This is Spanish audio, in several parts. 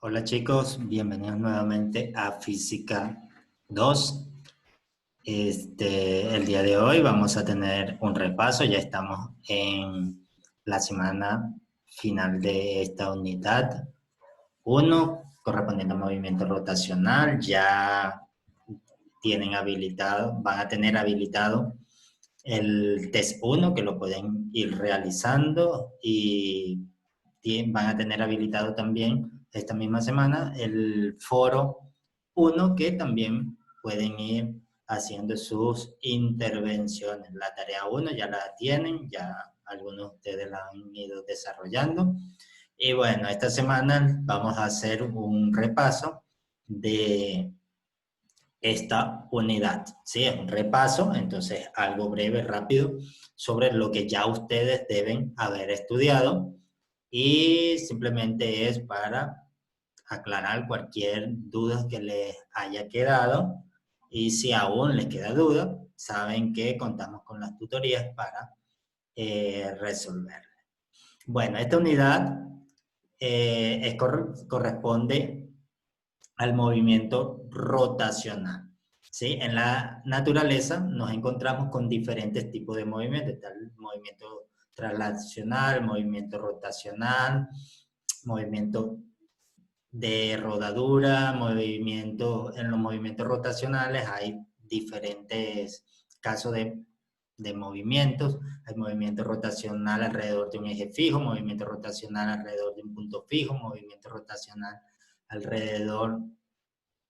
Hola chicos, bienvenidos nuevamente a Física 2. El día de hoy vamos a tener un repaso, ya estamos en la semana final de esta unidad 1, correspondiente al movimiento rotacional. Ya tienen habilitado, van a tener habilitado el test 1 que lo pueden ir realizando y van a tener habilitado también esta misma semana el foro 1 que también pueden ir haciendo sus intervenciones. La tarea 1 ya la tienen, ya algunos de ustedes la han ido desarrollando. Y bueno, esta semana vamos a hacer un repaso de esta unidad. Sí, es un repaso, entonces algo breve, rápido, sobre lo que ya ustedes deben haber estudiado y simplemente es para aclarar cualquier duda que les haya quedado y si aún les queda duda, saben que contamos con las tutorías para resolver. Bueno, esta unidad corresponde al movimiento rotacional. ¿Sí? En la naturaleza nos encontramos con diferentes tipos de movimientos, está el movimiento traslacional, movimiento rotacional, movimiento de rodadura, en los movimientos rotacionales hay diferentes casos de movimientos. Hay movimiento rotacional alrededor de un eje fijo, movimiento rotacional alrededor de un punto fijo, movimiento rotacional alrededor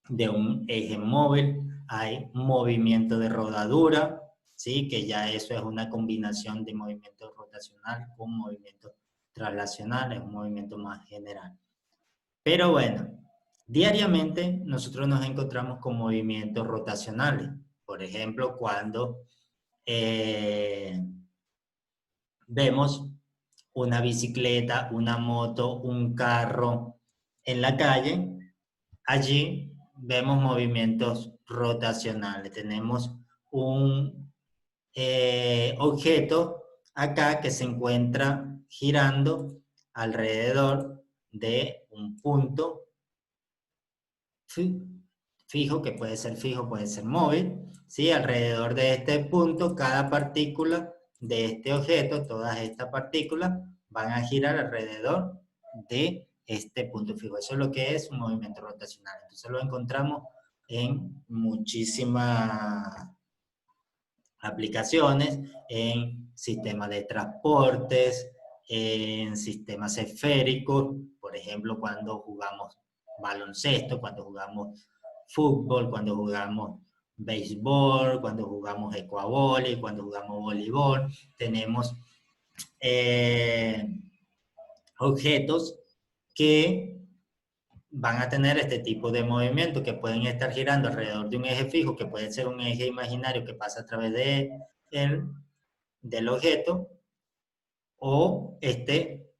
de un eje móvil. Hay movimiento de rodadura, ¿sí? Que ya eso es una combinación de movimiento rotacional con movimiento traslacional, es un movimiento más general. Pero bueno, diariamente nosotros nos encontramos con movimientos rotacionales. Por ejemplo, cuando vemos una bicicleta, una moto, un carro en la calle, allí vemos movimientos rotacionales. Tenemos un objeto acá que se encuentra girando alrededor de un punto fijo, que puede ser móvil, ¿sí? Alrededor de este punto, cada partícula de este objeto, todas estas partículas, van a girar alrededor de este punto fijo. Eso es lo que es un movimiento rotacional. Entonces lo encontramos en muchísimas aplicaciones, en sistemas de transportes, en sistemas esféricos, por ejemplo, cuando jugamos baloncesto, cuando jugamos fútbol, cuando jugamos béisbol, cuando jugamos ecuavoli, cuando jugamos voleibol, tenemos objetos que van a tener este tipo de movimientos que pueden estar girando alrededor de un eje fijo, que puede ser un eje imaginario que pasa a través del objeto, o este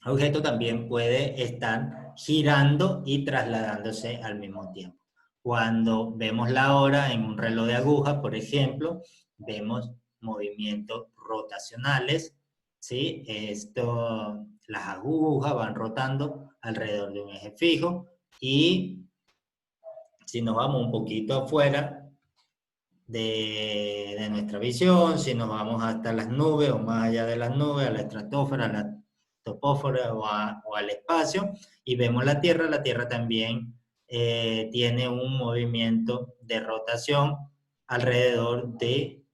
objeto también puede estar girando y trasladándose al mismo tiempo. Cuando vemos la hora en un reloj de aguja, por ejemplo, vemos movimientos rotacionales, ¿sí? Las agujas van rotando alrededor de un eje fijo y si nos vamos un poquito afuera de nuestra visión, si nos vamos hasta las nubes o más allá de las nubes, a la estratosfera, a la topósfera o al espacio, y vemos la Tierra también tiene un movimiento de rotación alrededor de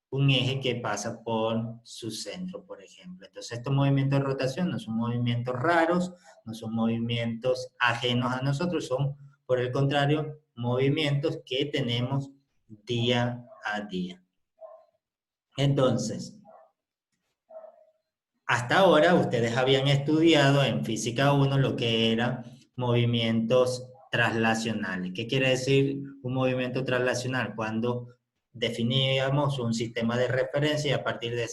un eje que pasa por su centro, por ejemplo. Entonces, estos movimientos de rotación no son movimientos raros, no son movimientos ajenos a nosotros, son, por el contrario, movimientos que tenemos día a día. Entonces, hasta ahora ustedes habían estudiado en Física 1 lo que eran movimientos traslacionales. ¿Qué quiere decir un movimiento traslacional? Cuando definíamos un sistema de referencia y a partir de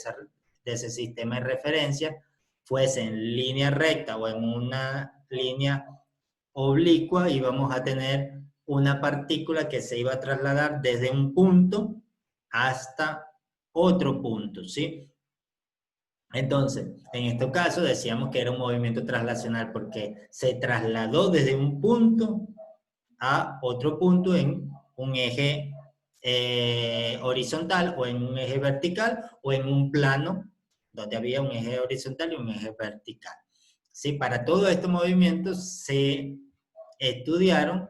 ese sistema de referencia, fuese en línea recta o en una línea oblicua, íbamos a tener una partícula que se iba a trasladar desde un punto hasta otro punto, ¿sí? Entonces, en este caso decíamos que era un movimiento traslacional porque se trasladó desde un punto a otro punto en un eje horizontal o en un eje vertical o en un plano donde había un eje horizontal y un eje vertical. ¿Sí? Para todos estos movimientos se estudiaron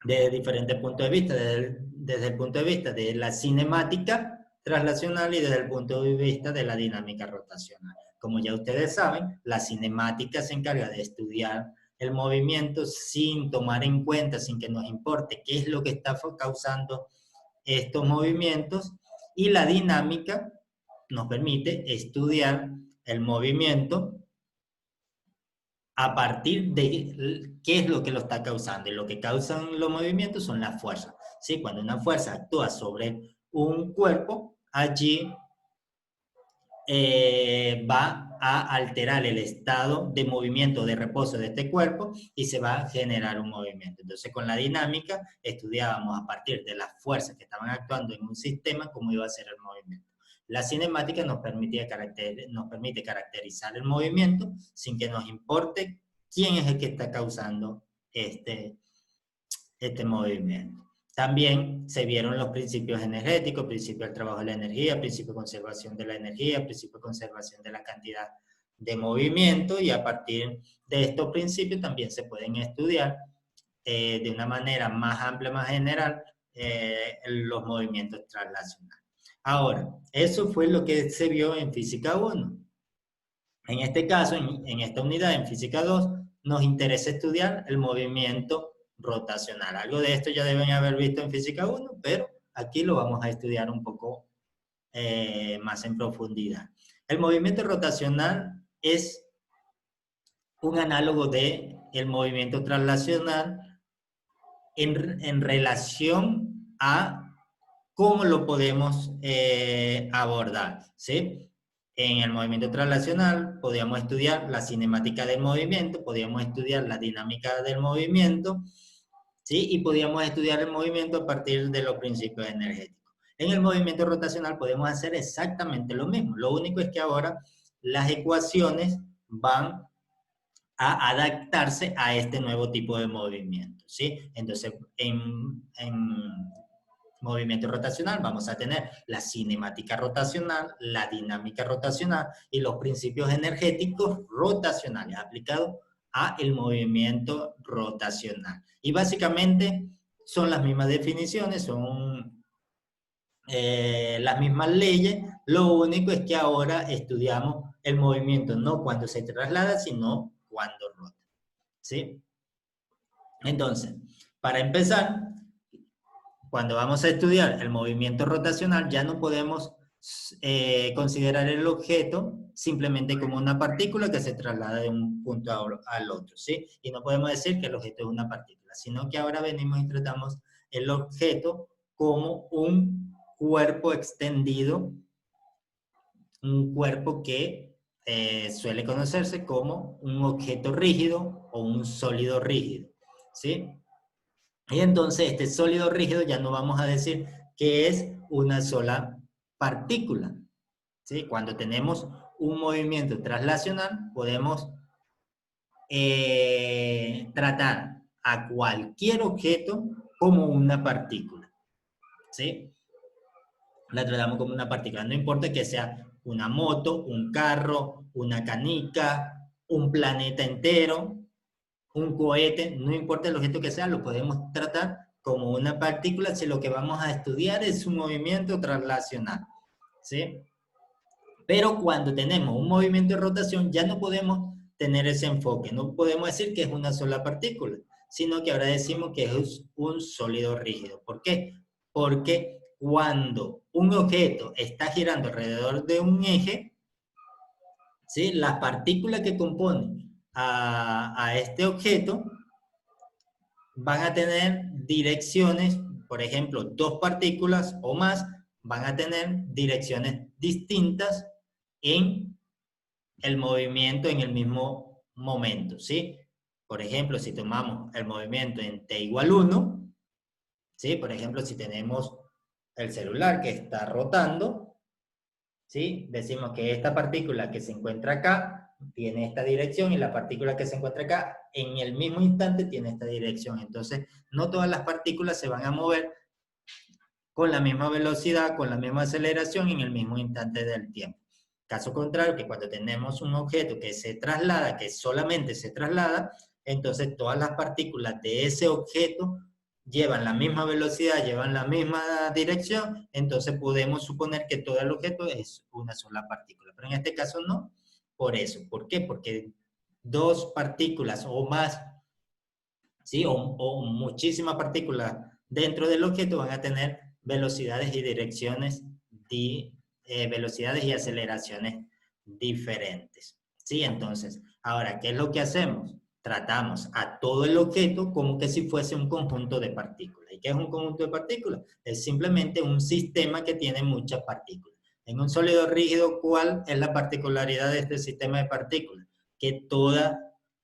desde diferentes puntos de vista, desde el punto de vista de la cinemática traslacional y desde el punto de vista de la dinámica rotacional. Como ya ustedes saben, la cinemática se encarga de estudiar el movimiento sin tomar en cuenta, sin que nos importe qué es lo que está causando estos movimientos, y la dinámica nos permite estudiar el movimiento a partir de qué es lo que lo está causando. Y lo que causan los movimientos son las fuerzas. ¿Sí? Cuando una fuerza actúa sobre un cuerpo, allí va a alterar el estado de movimiento, de reposo de este cuerpo y se va a generar un movimiento. Entonces, con la dinámica estudiábamos a partir de las fuerzas que estaban actuando en un sistema cómo iba a ser el movimiento. La cinemática nos permite caracterizar el movimiento sin que nos importe quién es el que está causando este movimiento. También se vieron los principios energéticos, principio del trabajo de la energía, principio de conservación de la energía, principio de conservación de la cantidad de movimiento, y a partir de estos principios también se pueden estudiar de una manera más amplia, más general, los movimientos translacionales. Ahora, eso fue lo que se vio en física 1. En este caso, en esta unidad, en física 2, nos interesa estudiar el movimiento rotacional. Algo de esto ya deben haber visto en física 1, pero aquí lo vamos a estudiar un poco más en profundidad. El movimiento rotacional es un análogo del movimiento translacional en relación a cómo lo podemos abordar, ¿sí? En el movimiento translacional podíamos estudiar la cinemática del movimiento, podíamos estudiar la dinámica del movimiento, ¿sí? Y podíamos estudiar el movimiento a partir de los principios energéticos. En el movimiento rotacional podemos hacer exactamente lo mismo. Lo único es que ahora las ecuaciones van a adaptarse a este nuevo tipo de movimiento, ¿sí? Entonces, en movimiento rotacional vamos a tener la cinemática rotacional, la dinámica rotacional y los principios energéticos rotacionales aplicados a el movimiento rotacional. Y básicamente son las mismas definiciones, son las mismas leyes, lo único es que ahora estudiamos el movimiento no cuando se traslada, sino cuando rota, ¿sí? Entonces, para empezar, cuando vamos a estudiar el movimiento rotacional, ya no podemos considerar el objeto simplemente como una partícula que se traslada de un punto al otro, ¿sí? Y no podemos decir que el objeto es una partícula, sino que ahora venimos y tratamos el objeto como un cuerpo extendido, un cuerpo que suele conocerse como un objeto rígido o un sólido rígido, ¿sí? Y entonces este sólido rígido ya no vamos a decir que es una sola partícula, ¿sí? Cuando tenemos un movimiento traslacional, podemos tratar a cualquier objeto como una partícula, ¿sí? La tratamos como una partícula, no importa que sea una moto, un carro, una canica, un planeta entero, un cohete, no importa el objeto que sea, lo podemos tratar como una partícula si lo que vamos a estudiar es su movimiento traslacional, ¿sí? Pero cuando tenemos un movimiento de rotación ya no podemos tener ese enfoque, no podemos decir que es una sola partícula, sino que ahora decimos que es un sólido rígido. ¿Por qué? Porque cuando un objeto está girando alrededor de un eje, ¿sí? Las partículas que componen a este objeto van a tener direcciones, por ejemplo, dos partículas o más van a tener direcciones distintas en el movimiento en el mismo momento, ¿sí? Por ejemplo, si tomamos el movimiento en t igual 1, ¿sí? Por ejemplo, si tenemos el celular que está rotando, ¿sí? Decimos que esta partícula que se encuentra acá tiene esta dirección y la partícula que se encuentra acá en el mismo instante tiene esta dirección. Entonces, no todas las partículas se van a mover con la misma velocidad, con la misma aceleración en el mismo instante del tiempo. Caso contrario, que cuando tenemos un objeto que se traslada, que solamente se traslada, entonces todas las partículas de ese objeto llevan la misma velocidad, llevan la misma dirección, entonces podemos suponer que todo el objeto es una sola partícula. Pero en este caso no, por eso. ¿Por qué? Porque dos partículas o más, ¿sí? O muchísimas partículas dentro del objeto van a tener velocidades y direcciones, velocidades y aceleraciones diferentes. ¿Sí? Entonces, ahora, ¿qué es lo que hacemos? Tratamos a todo el objeto como que si fuese un conjunto de partículas. ¿Y qué es un conjunto de partículas? Es simplemente un sistema que tiene muchas partículas. En un sólido rígido, ¿cuál es la particularidad de este sistema de partículas? Que todas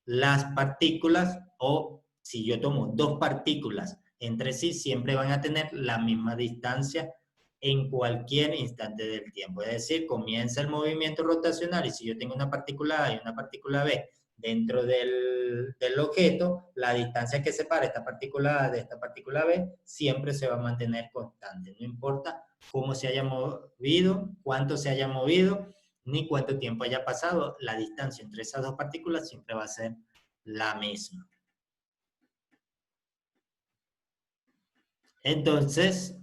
las partículas, o si yo tomo dos partículas entre sí, siempre van a tener la misma distancia en cualquier instante del tiempo. Es decir, comienza el movimiento rotacional y si yo tengo una partícula A y una partícula B dentro del objeto, la distancia que separa esta partícula A de esta partícula B siempre se va a mantener constante. No importa cómo se haya movido, cuánto se haya movido, ni cuánto tiempo haya pasado, la distancia entre esas dos partículas siempre va a ser la misma. Entonces,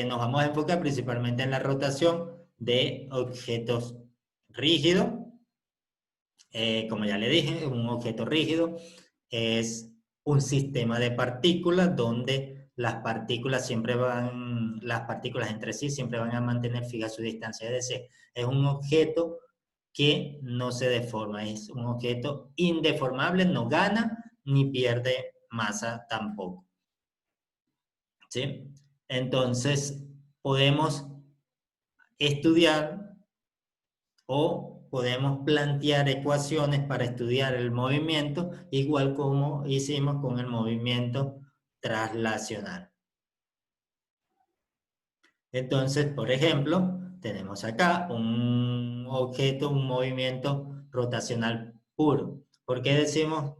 nos vamos a enfocar principalmente en la rotación de objetos rígidos. Como ya le dije, un objeto rígido es un sistema de partículas donde las partículas entre sí siempre van a mantener fija su distancia. Es decir, es un objeto que no se deforma, es un objeto indeformable, no gana ni pierde masa tampoco. ¿Sí? Entonces, podemos estudiar o podemos plantear ecuaciones para estudiar el movimiento, igual como hicimos con el movimiento traslacional. Entonces, por ejemplo, tenemos acá un objeto, un movimiento rotacional puro. ¿Por qué decimos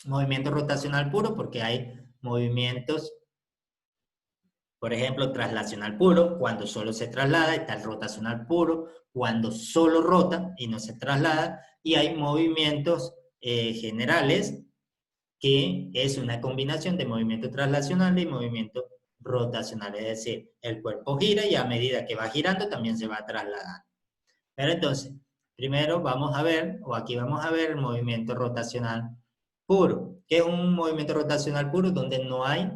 movimiento rotacional puro? Porque hay movimientos, por ejemplo, traslacional puro, cuando solo se traslada, está el rotacional puro, cuando solo rota y no se traslada, y hay movimientos generales, que es una combinación de movimiento traslacional y movimiento rotacional, es decir, el cuerpo gira y a medida que va girando también se va trasladando. Pero entonces, primero vamos a ver, o aquí vamos a ver el movimiento rotacional puro, que es un movimiento rotacional puro donde no hay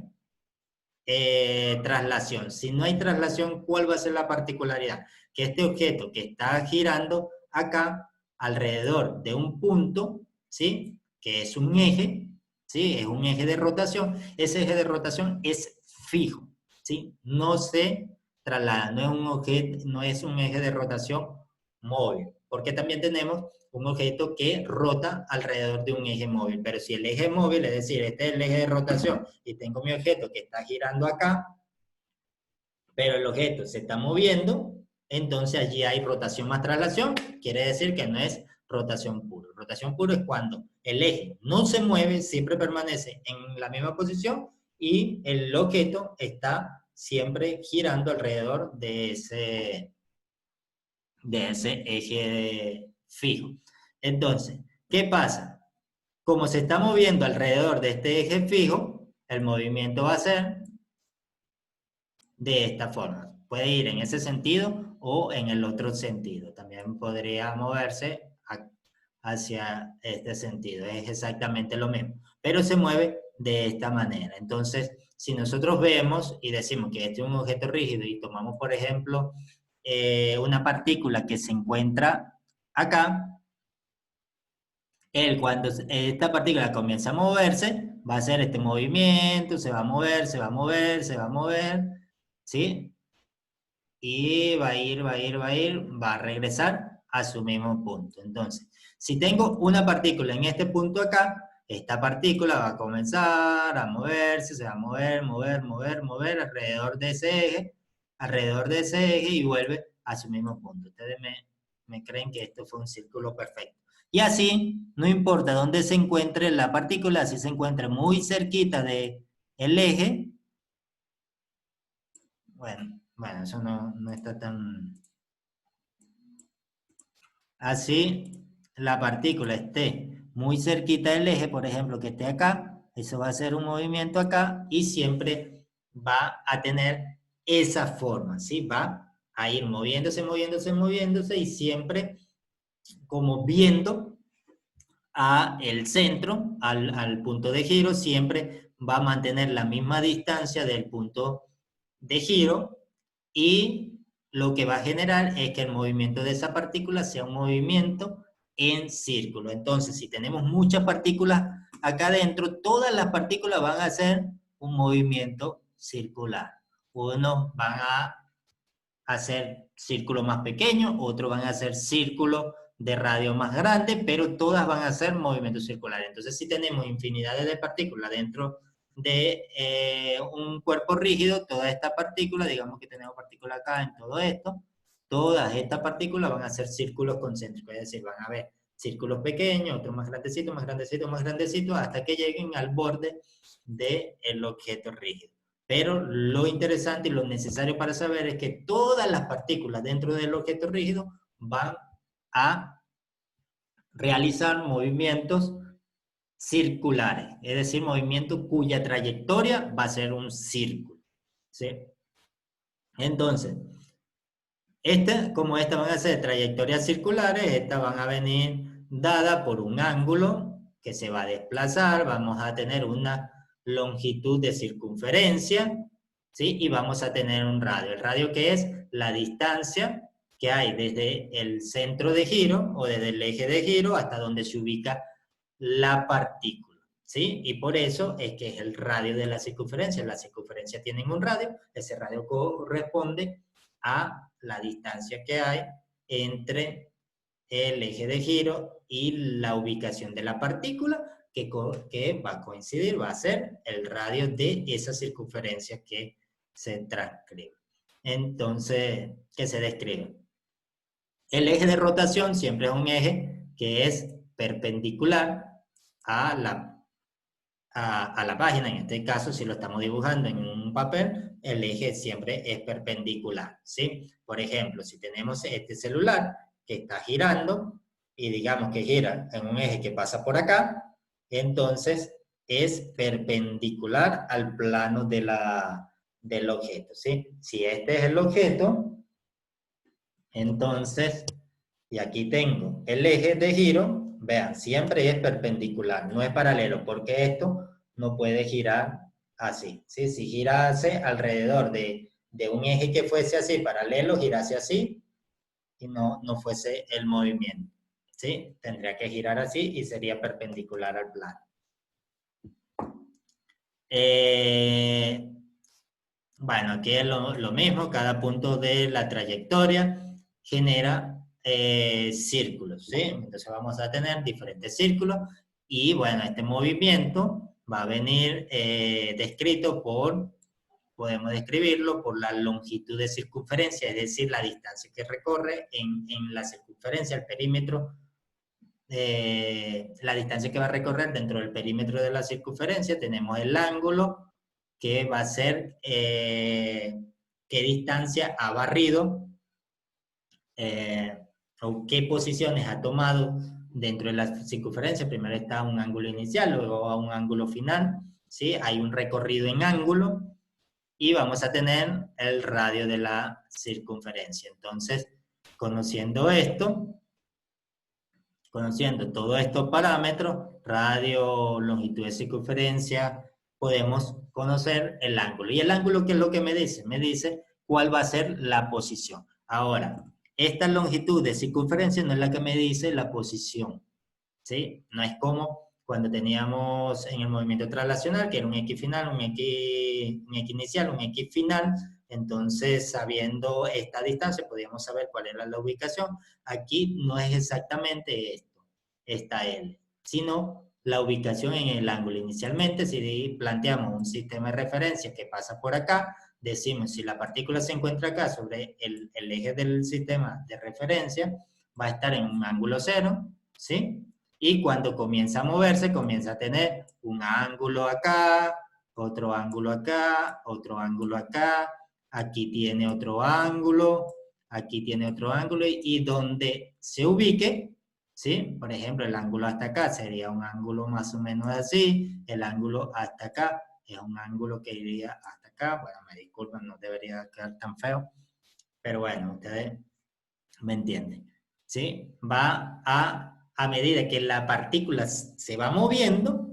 traslación. Si no hay traslación, ¿cuál va a ser la particularidad? Que este objeto que está girando acá alrededor de un punto, ¿sí? Que es un eje, ¿sí? Es un eje de rotación. Ese eje de rotación es fijo, ¿sí? No se traslada, no es un objeto, no es un eje de rotación móvil, porque también tenemos un objeto que rota alrededor de un eje móvil. Pero si el eje móvil, es decir, este es el eje de rotación y tengo mi objeto que está girando acá, pero el objeto se está moviendo, entonces allí hay rotación más traslación, quiere decir que no es rotación puro. Rotación puro es cuando el eje no se mueve, siempre permanece en la misma posición y el objeto está siempre girando alrededor de ese eje fijo. Entonces, ¿qué pasa? Como se está moviendo alrededor de este eje fijo, el movimiento va a ser de esta forma. Puede ir en ese sentido o en el otro sentido. También podría moverse hacia este sentido. Es exactamente lo mismo, pero se mueve de esta manera. Entonces, si nosotros vemos y decimos que este es un objeto rígido y tomamos, por ejemplo, una partícula que se encuentra acá, cuando esta partícula comienza a moverse, va a hacer este movimiento, se va a mover, se va a mover, se va a mover, ¿sí? Y va a ir, va a ir, va a ir, va a regresar a su mismo punto. Entonces, si tengo una partícula en este punto acá, esta partícula va a comenzar a moverse, se va a mover, mover, mover, mover alrededor de ese eje, alrededor de ese eje y vuelve a su mismo punto. Ustedes me creen que esto fue un círculo perfecto. Y así, no importa dónde se encuentre la partícula, si se encuentra muy cerquita del eje, bueno, eso no está tan... Así, la partícula esté muy cerquita del eje, por ejemplo, que esté acá, eso va a ser un movimiento acá y siempre va a tener esa forma, ¿sí? Va a ir moviéndose, moviéndose, moviéndose y siempre como viendo a el centro, al punto de giro, siempre va a mantener la misma distancia del punto de giro y lo que va a generar es que el movimiento de esa partícula sea un movimiento en círculo. Entonces, si tenemos muchas partículas acá adentro, todas las partículas van a hacer un movimiento circular. Unos van a hacer círculos más pequeños, otros van a hacer círculos de radio más grande, pero todas van a hacer movimientos circulares. Entonces, si tenemos infinidades de partículas dentro de un cuerpo rígido, todas estas partículas, digamos que tenemos partículas acá en todo esto, todas estas partículas van a hacer círculos concéntricos, es decir, van a haber círculos pequeños, otros más grandecitos, más grandecitos, más grandecitos, hasta que lleguen al borde del objeto rígido. Pero lo interesante y lo necesario para saber es que todas las partículas dentro del objeto rígido van a realizar movimientos circulares, es decir, movimientos cuya trayectoria va a ser un círculo, ¿sí? Entonces, como estas van a ser trayectorias circulares, estas van a venir dadas por un ángulo que se va a desplazar, vamos a tener una longitud de circunferencia, ¿sí? Y vamos a tener un radio. El radio que es la distancia que hay desde el centro de giro o desde el eje de giro hasta donde se ubica la partícula, ¿sí? Y por eso es que es el radio de la circunferencia. La circunferencia tiene un radio, ese radio corresponde a la distancia que hay entre el eje de giro y la ubicación de la partícula que va a coincidir, va a ser el radio de esa circunferencia que se transcribe. Entonces, que se describe. El eje de rotación siempre es un eje que es perpendicular a la página. En este caso, si lo estamos dibujando en un papel, el eje siempre es perpendicular, ¿sí? Por ejemplo, si tenemos este celular que está girando y digamos que gira en un eje que pasa por acá, entonces es perpendicular al plano del objeto, ¿sí? Si este es el objeto, entonces, y aquí tengo el eje de giro, vean, siempre es perpendicular, no es paralelo, porque esto no puede girar así, ¿sí? Si girase alrededor de un eje que fuese así, paralelo, girase así, y no fuese el movimiento, ¿sí? Tendría que girar así y sería perpendicular al plano. Bueno, aquí es lo mismo, cada punto de la trayectoria genera círculos, ¿sí? Entonces vamos a tener diferentes círculos y bueno, este movimiento va a venir descrito podemos describirlo por la longitud de circunferencia, es decir, la distancia que recorre en la circunferencia, el perímetro, la distancia que va a recorrer dentro del perímetro de la circunferencia, tenemos el ángulo que va a ser qué distancia ha barrido o qué posiciones ha tomado dentro de la circunferencia. Primero está un ángulo inicial, luego a un ángulo final, ¿sí? Hay un recorrido en ángulo y vamos a tener el radio de la circunferencia. Entonces, conociendo todos estos parámetros, radio, longitud de circunferencia, podemos conocer el ángulo. ¿Y el ángulo qué es lo que me dice? Me dice cuál va a ser la posición. Ahora, esta longitud de circunferencia no es la que me dice la posición, ¿sí? No es como cuando teníamos en el movimiento traslacional, que era un X final, un X inicial, un X final. Entonces, sabiendo esta distancia, podíamos saber cuál era la ubicación. Aquí no es exactamente esto, esta L, sino la ubicación en el ángulo. Inicialmente, si planteamos un sistema de referencia que pasa por acá, decimos, si la partícula se encuentra acá sobre el eje del sistema de referencia, va a estar en un ángulo 0, ¿sí? Y cuando comienza a moverse, comienza a tener un ángulo acá, otro ángulo acá, otro ángulo acá, aquí tiene otro ángulo, aquí tiene otro ángulo, y donde se ubique, ¿sí? Por ejemplo, el ángulo hasta acá sería un ángulo más o menos así, el ángulo hasta acá es un ángulo que iría hasta acá. Bueno, me disculpan, no debería quedar tan feo, pero bueno, ustedes me entienden, ¿sí? Va a medida que la partícula se va moviendo,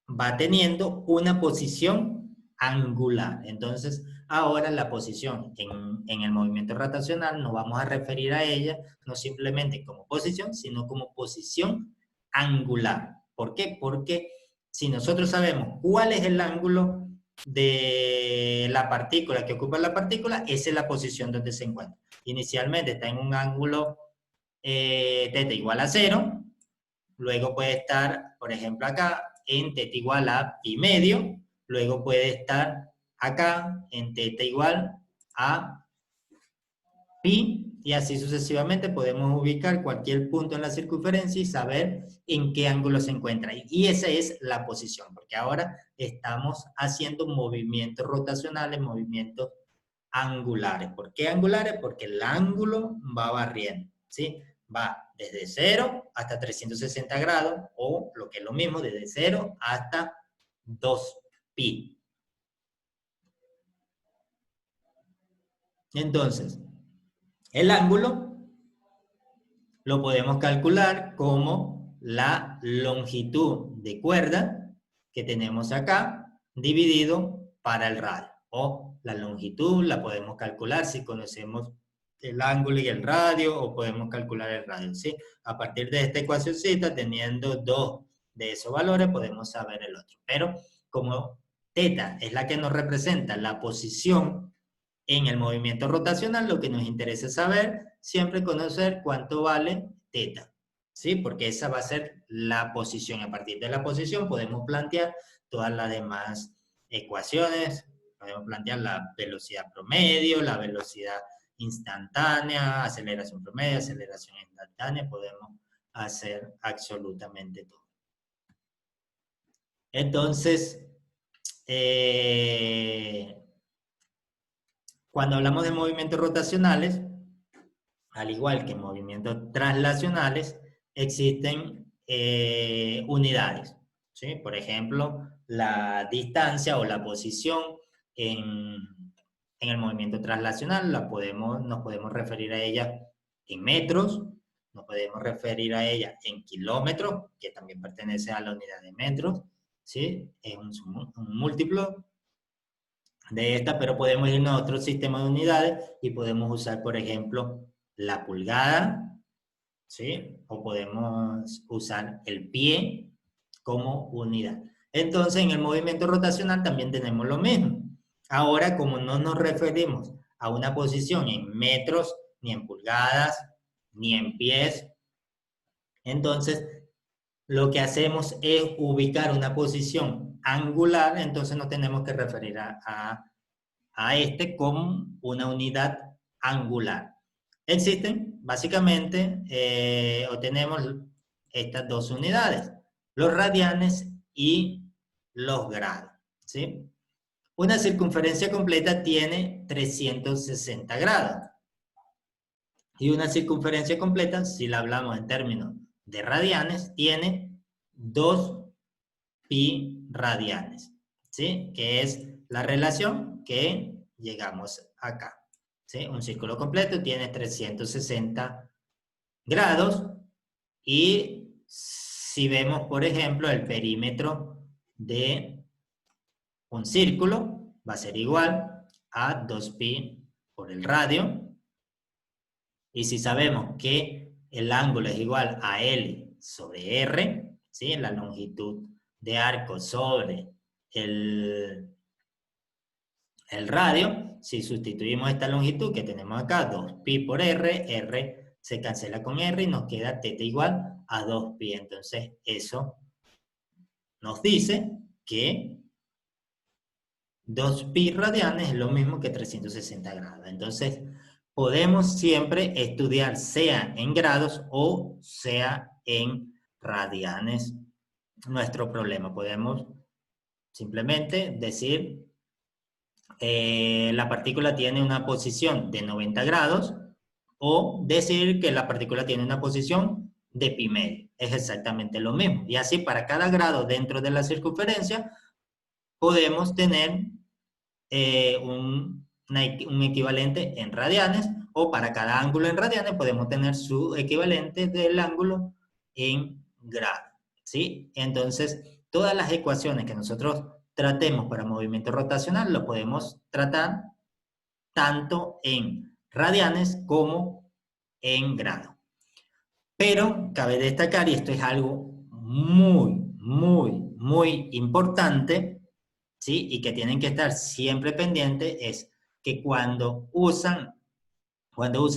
va teniendo una posición angular. Entonces, ahora la posición en el movimiento rotacional nos vamos a referir a ella no simplemente como posición, sino como posición angular. ¿Por qué? Porque si nosotros sabemos cuál es el ángulo de la partícula que ocupa la partícula, esa es la posición donde se encuentra. Inicialmente está en un ángulo θ igual a 0, luego puede estar, por ejemplo, acá en θ igual a pi medio, luego puede estar acá en θ igual a pi, y así sucesivamente podemos ubicar cualquier punto en la circunferencia y saber en qué ángulo se encuentra. Y esa es la posición, porque ahora estamos haciendo movimientos rotacionales, movimientos angulares. ¿Por qué angulares? Porque el ángulo va barriendo, ¿sí? Va desde 0 hasta 360 grados, o lo que es lo mismo, desde 0 hasta 2pi. Entonces, el ángulo lo podemos calcular como la longitud de cuerda que tenemos acá dividido para el radio. O la longitud la podemos calcular si conocemos el ángulo y el radio, o podemos calcular el radio, ¿sí? A partir de esta ecuacióncita, teniendo dos de esos valores, podemos saber el otro. Pero como θ es la que nos representa la posición en el movimiento rotacional, lo que nos interesa es saber, siempre conocer cuánto vale θ, ¿sí? Porque esa va a ser la posición. A partir de la posición podemos plantear todas las demás ecuaciones, podemos plantear la velocidad promedio, la velocidad instantánea, aceleración promedio, aceleración instantánea, podemos hacer absolutamente todo. Entonces, cuando hablamos de movimientos rotacionales, al igual que en movimientos traslacionales, existen unidades, ¿sí? Por ejemplo, la distancia o la posición en el movimiento traslacional nos podemos referir a ella en metros, nos podemos referir a ella en kilómetros, que también pertenece a la unidad de metros, ¿sí? Es un múltiplo de esta, pero podemos irnos a otro sistema de unidades y podemos usar, por ejemplo, la pulgada, ¿sí? O podemos usar el pie como unidad. Entonces, en el movimiento rotacional también tenemos lo mismo. Ahora, como no nos referimos a una posición en metros, ni en pulgadas, ni en pies, entonces lo que hacemos es ubicar una posición angular, entonces nos tenemos que referir a este como una unidad angular. Existen, básicamente, o tenemos estas dos unidades, los radianes y los grados, ¿sí? Una circunferencia completa tiene 360 grados. Y una circunferencia completa, si la hablamos en términos de radianes, tiene 2 pi radianes, ¿sí? Que es la relación que llegamos acá, ¿sí? Un círculo completo tiene 360 grados, y si vemos, por ejemplo, el perímetro de un círculo, va a ser igual a 2pi por el radio. Y si sabemos que el ángulo es igual a L sobre R, ¿sí? La longitud de arco sobre el radio, si sustituimos esta longitud que tenemos acá, 2pi por R, R se cancela con R y nos queda θ igual a 2pi. Entonces eso nos dice que 2pi radianes es lo mismo que 360 grados. Entonces, podemos siempre estudiar sea en grados o sea en radianes nuestro problema. Podemos simplemente decir, la partícula tiene una posición de 90 grados o decir que la partícula tiene una posición de pi medio. Es exactamente lo mismo. Y así para cada grado dentro de la circunferencia podemos tener un equivalente en radianes, o para cada ángulo en radianes podemos tener su equivalente del ángulo en grados, ¿sí? Entonces, todas las ecuaciones que nosotros tratemos para movimiento rotacional lo podemos tratar tanto en radianes como en grados. Pero cabe destacar, y esto es algo muy importante, ¿sí? Y que tienen que estar siempre pendientes, es que cuando usen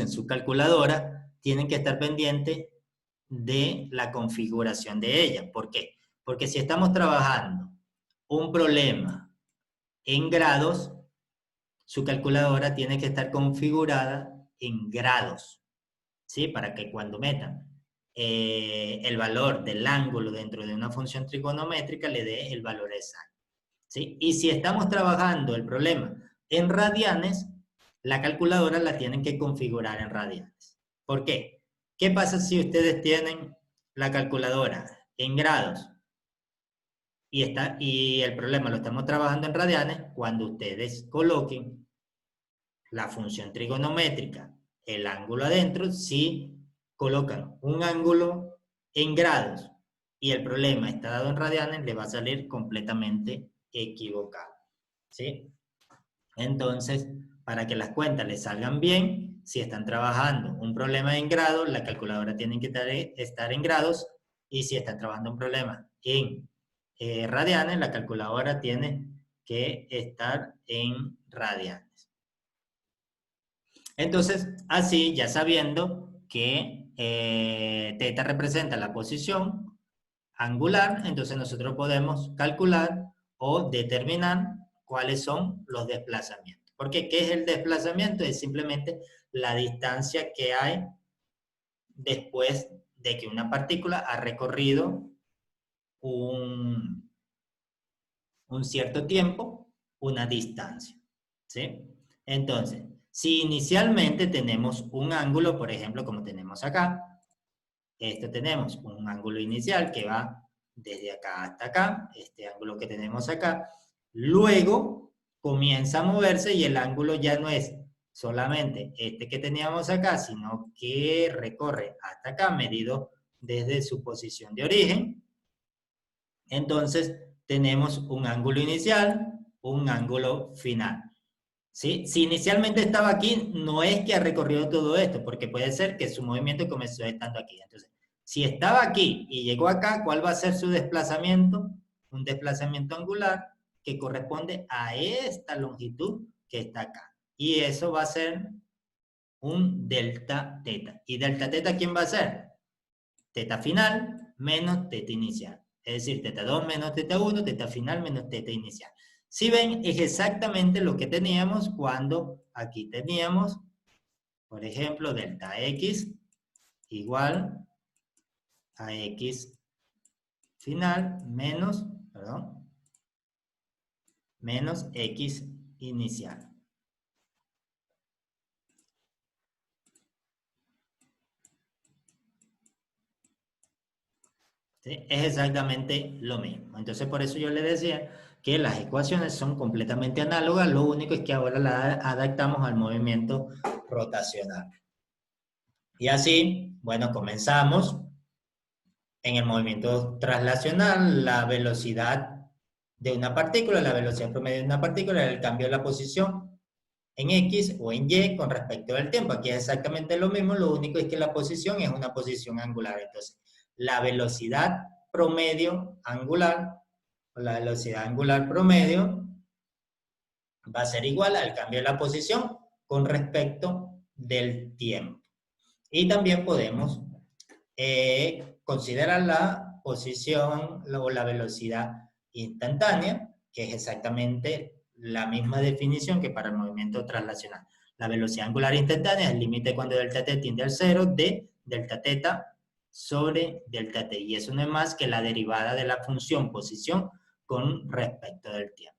su calculadora, tienen que estar pendientes de la configuración de ella. ¿Por qué? Porque si estamos trabajando un problema en grados, su calculadora tiene que estar configurada en grados, ¿sí? Para que cuando metan el valor del ángulo dentro de una función trigonométrica le dé el valor exacto, ¿sí? Y si estamos trabajando el problema en radianes, la calculadora la tienen que configurar en radianes. ¿Por qué? ¿Qué pasa si ustedes tienen la calculadora en grados y el problema lo estamos trabajando en radianes? Cuando ustedes coloquen la función trigonométrica, el ángulo adentro, si colocan un ángulo en grados y el problema está dado en radianes, le va a salir completamente equivocado, ¿sí? Entonces, para que las cuentas les salgan bien, si están trabajando un problema en grados, la calculadora tiene que estar en grados, y si están trabajando un problema en radianes, la calculadora tiene que estar en radianes. Entonces, así, ya sabiendo que θ representa la posición angular, entonces nosotros podemos calcular o determinar cuáles son los desplazamientos. Porque, ¿qué es el desplazamiento? Es simplemente la distancia que hay después de que una partícula ha recorrido un cierto tiempo, una distancia, ¿sí? Entonces, si inicialmente tenemos un ángulo, por ejemplo, como tenemos acá, esto tenemos un ángulo inicial que va desde acá hasta acá, este ángulo que tenemos acá, luego comienza a moverse y el ángulo ya no es solamente este que teníamos acá, sino que recorre hasta acá, medido desde su posición de origen. Entonces, tenemos un ángulo inicial, un ángulo final, ¿sí? Si inicialmente estaba aquí, no es que ha recorrido todo esto, porque puede ser que su movimiento comenzó estando aquí. Entonces, si estaba aquí y llegó acá, ¿cuál va a ser su desplazamiento? Un desplazamiento angular que corresponde a esta longitud que está acá. Y eso va a ser un delta teta. ¿Y delta teta quién va a ser? Teta final menos teta inicial. Es decir, teta 2 menos teta 1, teta final menos teta inicial. Si ven, es exactamente lo que teníamos cuando aquí teníamos, por ejemplo, delta x igual a x final menos x inicial. ¿Sí? Es exactamente lo mismo. Entonces, por eso yo le decía que las ecuaciones son completamente análogas, lo único es que ahora las adaptamos al movimiento rotacional. Y así, bueno, comenzamos. En el movimiento traslacional, la velocidad de una partícula, la velocidad promedio de una partícula, el cambio de la posición en X o en Y con respecto al tiempo. Aquí es exactamente lo mismo, lo único es que la posición es una posición angular. Entonces, la velocidad promedio angular, o la velocidad angular promedio, va a ser igual al cambio de la posición con respecto del tiempo. Y también podemos considerar la posición o la velocidad instantánea, que es exactamente la misma definición que para el movimiento traslacional. La velocidad angular instantánea es el límite cuando delta t tiende al 0 de delta θ sobre delta t. Y eso no es más que la derivada de la función posición con respecto del tiempo.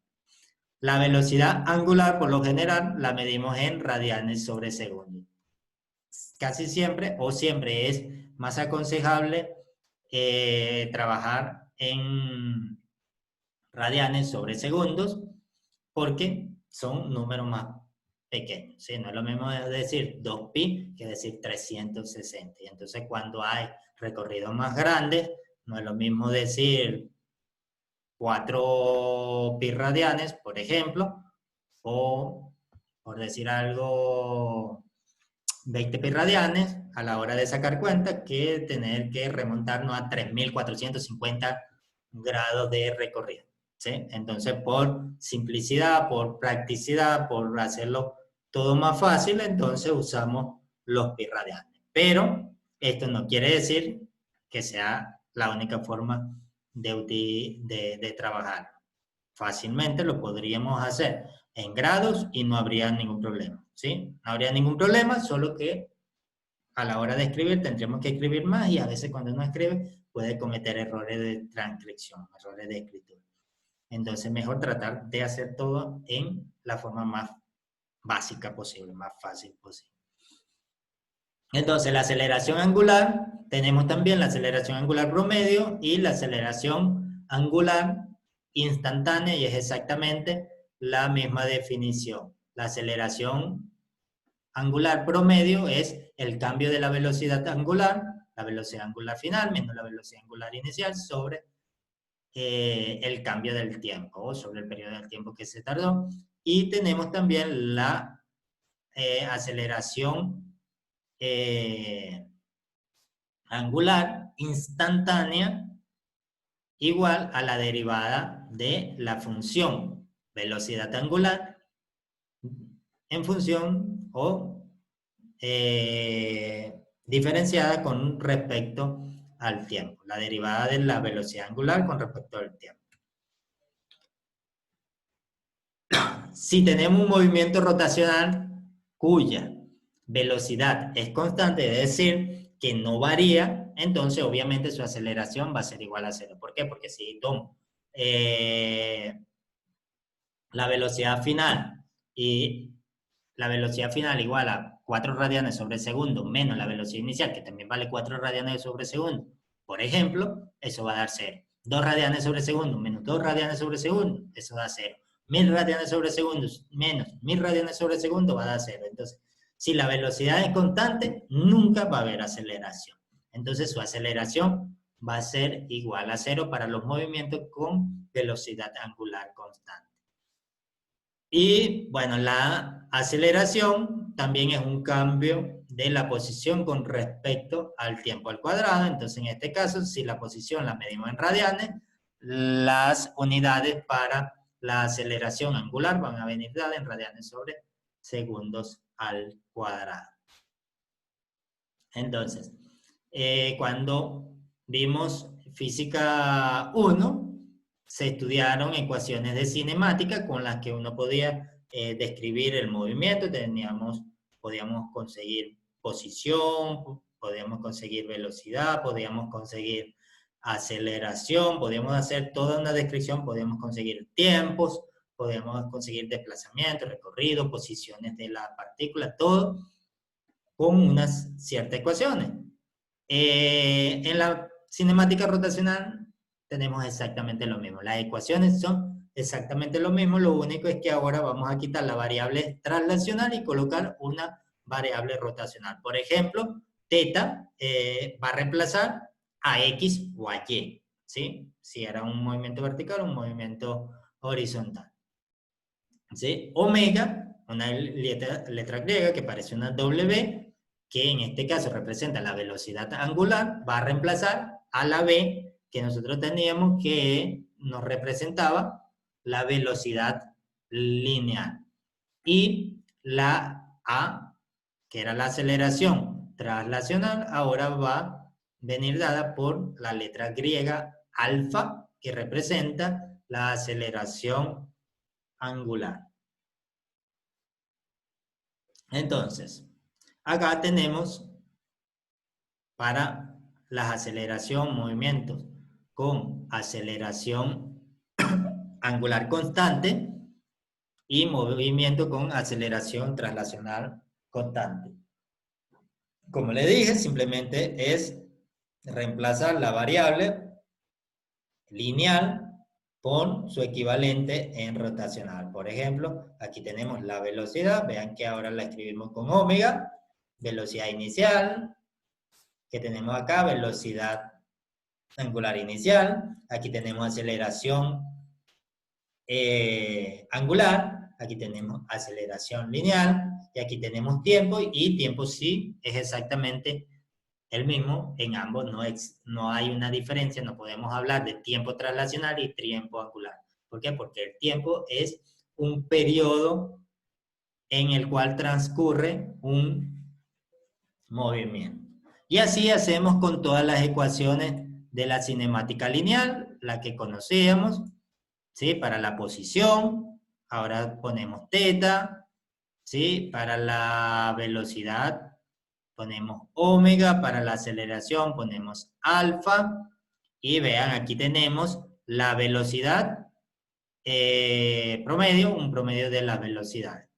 La velocidad angular, por lo general, la medimos en radianes sobre segundo. Casi siempre o siempre es más aconsejable trabajar en radianes sobre segundos porque son números más pequeños, ¿sí? No es lo mismo decir 2pi que decir 360. Y entonces cuando hay recorridos más grandes, no es lo mismo decir 4pi radianes, por ejemplo, o por decir algo 20pi radianes a la hora de sacar cuenta que tener que remontarnos a 3450 grados de recorrido. ¿Sí? Entonces, por simplicidad, por practicidad, por hacerlo todo más fácil, entonces usamos los pi radianes. Pero esto no quiere decir que sea la única forma de trabajar. Fácilmente lo podríamos hacer en grados y no habría ningún problema, ¿sí? No habría ningún problema, solo que a la hora de escribir tendremos que escribir más y a veces cuando uno escribe puede cometer errores de transcripción, errores de escritura. Entonces, mejor tratar de hacer todo en la forma más básica posible, más fácil posible. Entonces, la aceleración angular, tenemos también la aceleración angular promedio y la aceleración angular instantánea, y es exactamente la misma definición. La aceleración angular promedio es el cambio de la velocidad angular final menos la velocidad angular inicial sobre el cambio del tiempo o sobre el periodo del tiempo que se tardó. Y tenemos también la aceleración angular instantánea igual a la derivada de la función velocidad angular en función o diferenciada con respecto al tiempo, la derivada de la velocidad angular con respecto al tiempo. Si tenemos un movimiento rotacional cuya velocidad es constante, es decir, que no varía, entonces obviamente su aceleración va a ser igual a cero. ¿Por qué? Porque si tomo la velocidad final y la velocidad final igual a 4 radianes sobre segundo menos la velocidad inicial, que también vale 4 radianes sobre segundo, por ejemplo, eso va a dar 0. 2 radianes sobre segundo menos 2 radianes sobre segundo, eso da 0. 1000 radianes sobre segundo menos 1000 radianes sobre segundo va a dar 0. Entonces, si la velocidad es constante, nunca va a haber aceleración. Entonces, su aceleración va a ser igual a 0 para los movimientos con velocidad angular constante. Y bueno, la aceleración también es un cambio de la posición con respecto al tiempo al cuadrado. Entonces, en este caso, si la posición la medimos en radianes, las unidades para la aceleración angular van a venir dadas en radianes sobre segundos al cuadrado. Entonces, cuando vimos física 1, se estudiaron ecuaciones de cinemática con las que uno podía describir el movimiento. Podíamos conseguir posición, podíamos conseguir velocidad, podíamos conseguir aceleración, podíamos hacer toda una descripción, podíamos conseguir tiempos, podíamos conseguir desplazamiento, recorrido, posiciones de la partícula, todo con unas ciertas ecuaciones. En la cinemática rotacional tenemos exactamente lo mismo. Las ecuaciones son exactamente lo mismo, lo único es que ahora vamos a quitar la variable traslacional y colocar una variable rotacional. Por ejemplo, θ va a reemplazar a X o a Y, ¿sí? Si era un movimiento vertical o un movimiento horizontal. ¿Sí? Omega, una letra griega que parece una W, que en este caso representa la velocidad angular, va a reemplazar a la B que nosotros teníamos que nos representaba la velocidad lineal. Y la A, que era la aceleración traslacional, ahora va a venir dada por la letra griega alfa, que representa la aceleración angular. Entonces, acá tenemos para la aceleración, movimientos con aceleración angular constante y movimiento con aceleración traslacional constante. Como le dije, simplemente es reemplazar la variable lineal por su equivalente en rotacional. Por ejemplo, aquí tenemos la velocidad, vean que ahora la escribimos con omega, velocidad inicial, que tenemos acá, velocidad angular inicial, aquí tenemos aceleración angular, aquí tenemos aceleración lineal, y aquí tenemos tiempo, y tiempo sí es exactamente el mismo en ambos, no hay una diferencia, no podemos hablar de tiempo traslacional y tiempo angular. ¿Por qué? Porque el tiempo es un periodo en el cual transcurre un movimiento. Y así hacemos con todas las ecuaciones de la cinemática lineal, la que conocíamos, ¿sí? Para la posición, ahora ponemos teta, ¿sí? Para la velocidad ponemos omega, para la aceleración ponemos alfa, y vean, aquí tenemos la velocidad promedio, un promedio de las velocidades.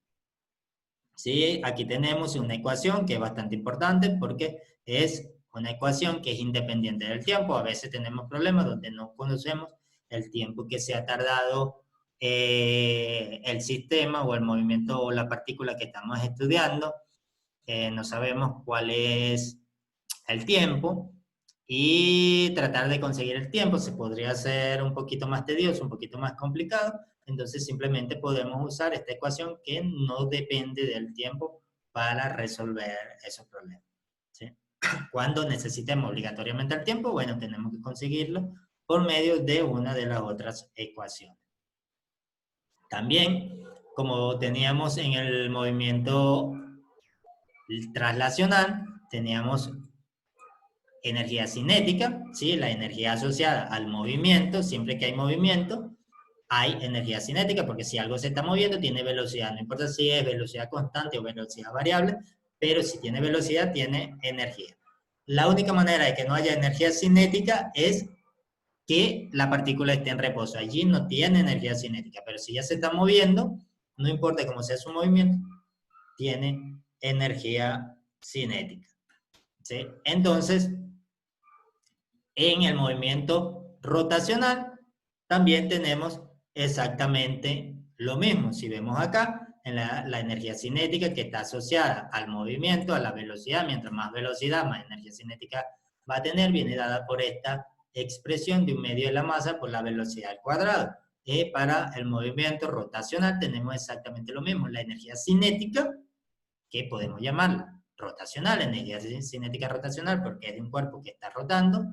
¿Sí? Aquí tenemos una ecuación que es bastante importante porque es una ecuación que es independiente del tiempo. A veces tenemos problemas donde no conocemos el tiempo que se ha tardado el sistema o el movimiento o la partícula que estamos estudiando. No sabemos cuál es el tiempo y tratar de conseguir el tiempo se podría hacer un poquito más tedioso, un poquito más complicado. Entonces simplemente podemos usar esta ecuación que no depende del tiempo para resolver esos problemas, ¿sí? Cuando necesitemos obligatoriamente el tiempo, bueno, tenemos que conseguirlo por medio de una de las otras ecuaciones. También, como teníamos en el movimiento traslacional, teníamos energía cinética, ¿sí? La energía asociada al movimiento, siempre que hay movimiento, hay energía cinética, porque si algo se está moviendo, tiene velocidad, no importa si es velocidad constante o velocidad variable, pero si tiene velocidad, tiene energía. La única manera de que no haya energía cinética es que la partícula esté en reposo. Allí no tiene energía cinética, pero si ya se está moviendo, no importa cómo sea su movimiento, tiene energía cinética, ¿sí? Entonces, en el movimiento rotacional también tenemos exactamente lo mismo. Si vemos acá, en la energía cinética que está asociada al movimiento, a la velocidad, mientras más velocidad, más energía cinética va a tener, viene dada por esta expresión de un medio de la masa por la velocidad al cuadrado. Para el movimiento rotacional tenemos exactamente lo mismo, la energía cinética, que podemos llamarla rotacional, energía cinética rotacional, porque es de un cuerpo que está rotando,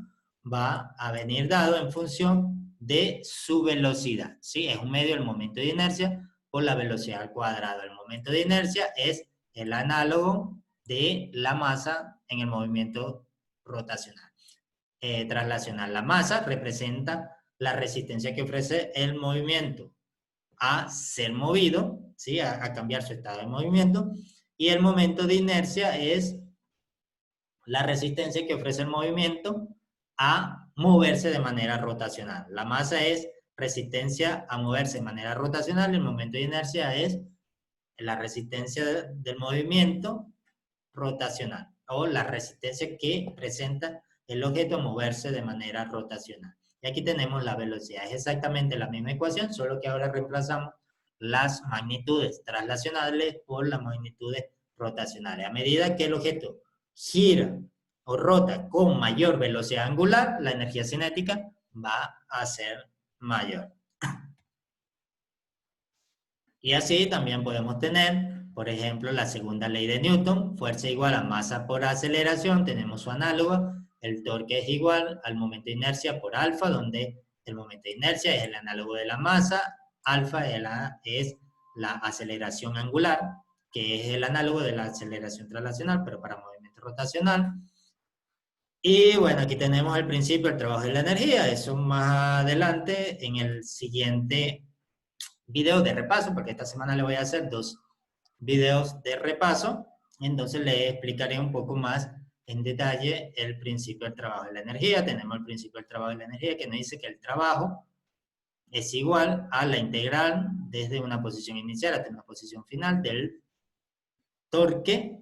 va a venir dado en función de su velocidad, ¿sí? Es un medio del momento de inercia por la velocidad al cuadrado. El momento de inercia es el análogo de la masa en el movimiento rotacional. Traslacional. La masa representa la resistencia que ofrece el movimiento a ser movido, ¿sí? A cambiar su estado de movimiento, y el momento de inercia es la resistencia que ofrece el movimiento a moverse de manera rotacional. La masa es resistencia a moverse de manera rotacional, el momento de inercia es la resistencia del movimiento rotacional o la resistencia que presenta el objeto a moverse de manera rotacional. Y aquí tenemos la velocidad, es exactamente la misma ecuación, solo que ahora reemplazamos las magnitudes traslacionales por las magnitudes rotacionales. A medida que el objeto gira o rota con mayor velocidad angular, la energía cinética va a ser mayor. Y así también podemos tener, por ejemplo, la segunda ley de Newton, fuerza igual a masa por aceleración, tenemos su análogo, el torque es igual al momento de inercia por alfa, donde el momento de inercia es el análogo de la masa, alfa es la aceleración angular, que es el análogo de la aceleración traslacional, pero para movimiento rotacional. Y bueno, aquí tenemos el principio del trabajo de la energía, eso más adelante en el siguiente videos de repaso, porque esta semana le voy a hacer 2 videos de repaso. Entonces le explicaré un poco más en detalle el principio del trabajo de la energía. Tenemos el principio del trabajo de la energía que nos dice que el trabajo es igual a la integral desde una posición inicial hasta una posición final del torque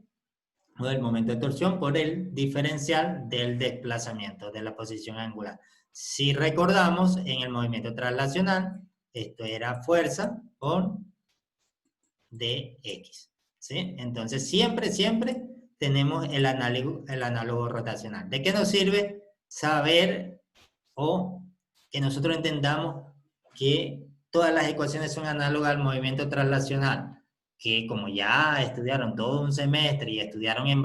o del momento de torsión por el diferencial del desplazamiento de la posición angular. Si recordamos, en el movimiento traslacional, esto era fuerza por dx, ¿sí? Entonces, siempre tenemos el análogo rotacional. ¿De qué nos sirve saber o que nosotros entendamos que todas las ecuaciones son análogas al movimiento traslacional? Que como ya estudiaron todo un semestre y estudiaron en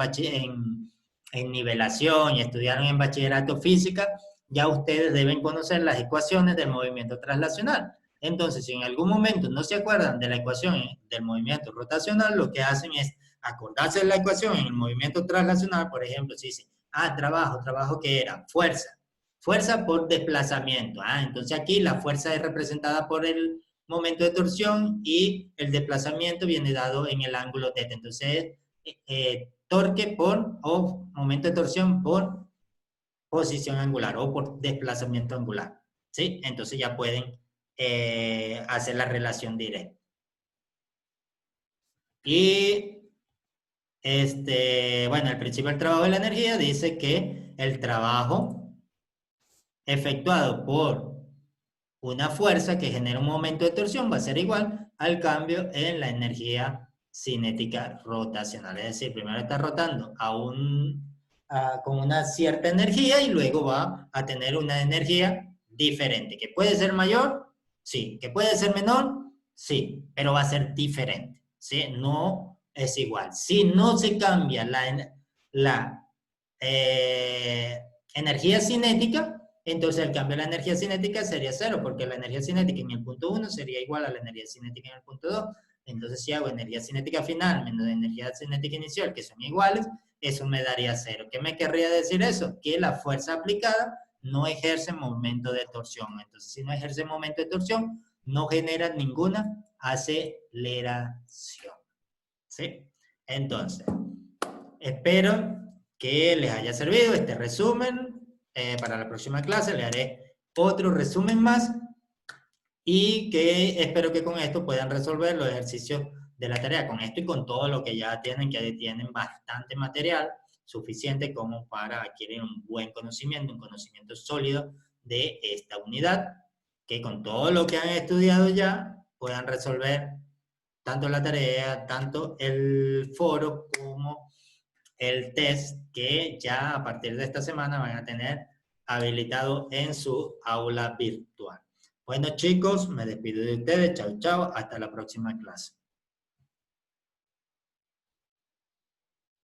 nivelación y estudiaron en bachillerato física, ya ustedes deben conocer las ecuaciones del movimiento traslacional. Entonces, si en algún momento no se acuerdan de la ecuación del movimiento rotacional, lo que hacen es acordarse de la ecuación en el movimiento traslacional. Por ejemplo, si dicen, trabajo que era fuerza por desplazamiento. Entonces aquí la fuerza es representada por el momento de torsión y el desplazamiento viene dado en el ángulo θ. Entonces, torque o momento de torsión por posición angular o por desplazamiento angular. ¿Sí? Entonces ya pueden hacer la relación directa. Y bueno, el principio del trabajo de la energía dice que el trabajo efectuado por una fuerza que genera un momento de torsión va a ser igual al cambio en la energía cinética rotacional. Es decir, primero está rotando con una cierta energía y luego va a tener una energía diferente, que puede ser mayor, sí, que puede ser menor, sí, pero va a ser diferente, ¿sí? No es igual. Si no se cambia la energía cinética, entonces el cambio de la energía cinética sería cero, porque la energía cinética en el punto 1 sería igual a la energía cinética en el punto 2. Entonces si hago energía cinética final menos energía cinética inicial, que son iguales, eso me daría cero. ¿Qué me querría decir eso? Que la fuerza aplicada no ejerce momento de torsión. Entonces, si no ejerce momento de torsión, no genera ninguna aceleración. ¿Sí? Entonces, espero que les haya servido este resumen. Para la próxima clase le haré otro resumen más y que espero que con esto puedan resolver los ejercicios de la tarea, con esto y con todo lo que ya tienen, que tienen bastante material suficiente como para adquirir un buen conocimiento, un conocimiento sólido de esta unidad, que con todo lo que han estudiado ya puedan resolver tanto la tarea, tanto el foro como el test que ya a partir de esta semana van a tener habilitado en su aula virtual. Bueno chicos, me despido de ustedes, chao chao, hasta la próxima clase.